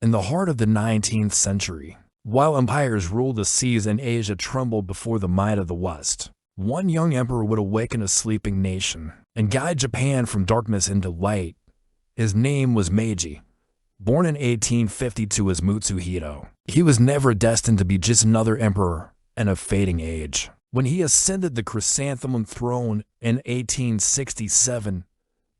In the heart of the 19th century, while empires ruled the seas and Asia trembled before the might of the West, one young emperor would awaken a sleeping nation and guide Japan from darkness into light. His name was Meiji. Born in 1852 as Mutsuhito, he was never destined to be just another emperor in a fading age. When he ascended the chrysanthemum throne in 1867,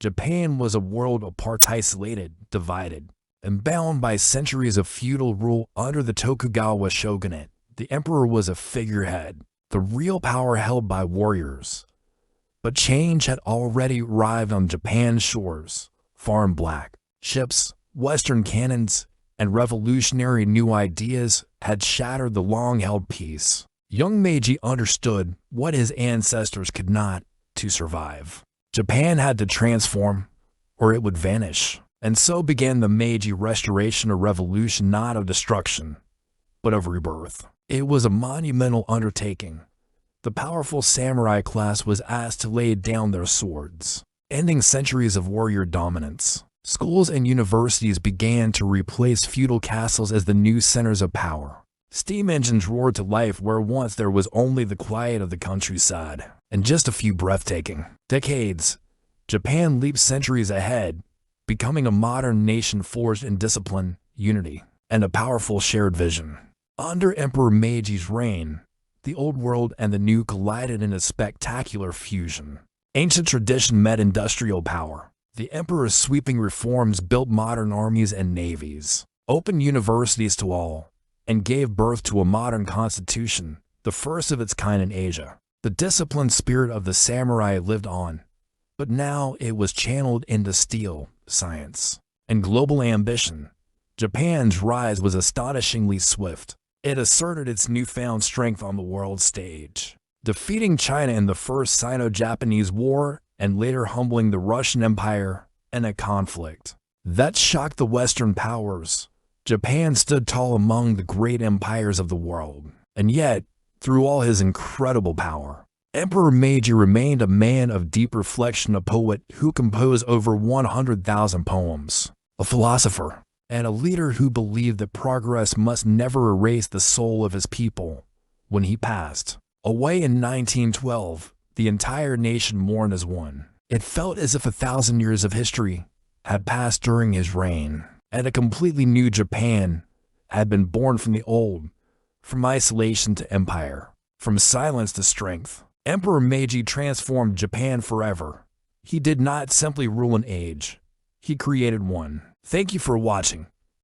Japan was a world apart, isolated, divided, and bound by centuries of feudal rule under the Tokugawa shogunate. The emperor was a figurehead, the real power held by warriors. But change had already arrived on Japan's shores. Foreign black ships, Western cannons, and revolutionary new ideas had shattered the long-held peace. Young Meiji understood what his ancestors could not to survive. Japan had to transform, or it would vanish. And so began the Meiji Restoration, a revolution not of destruction, but of rebirth. It was a monumental undertaking. The powerful samurai class was asked to lay down their swords, ending centuries of warrior dominance. Schools and universities began to replace feudal castles as the new centers of power. Steam engines roared to life where once there was only the quiet of the countryside and just a few breathtaking decades. Japan leaped centuries ahead, becoming a modern nation forged in discipline, unity, and a powerful shared vision. Under Emperor Meiji's reign, the old world and the new collided in a spectacular fusion. Ancient tradition met industrial power. The emperor's sweeping reforms built modern armies and navies, opened universities to all, and gave birth to a modern constitution, the first of its kind in Asia. The disciplined spirit of the samurai lived on, but now it was channeled into steel, science, and global ambition. Japan's rise was astonishingly swift. It asserted its newfound strength on the world stage, defeating China in the First Sino-Japanese War and later humbling the Russian Empire in a conflict that shocked the Western powers. Japan stood tall among the great empires of the world, and yet, through all his incredible power, Emperor Meiji remained a man of deep reflection, a poet who composed over 100,000 poems, a philosopher, and a leader who believed that progress must never erase the soul of his people. When he passed away in 1912, the entire nation mourned as one. It felt as if 1,000 years of history had passed during his reign, and a completely new Japan had been born from the old, from isolation to empire, from silence to strength. Emperor Meiji transformed Japan forever. He did not simply rule an age, he created one. Thank you for watching.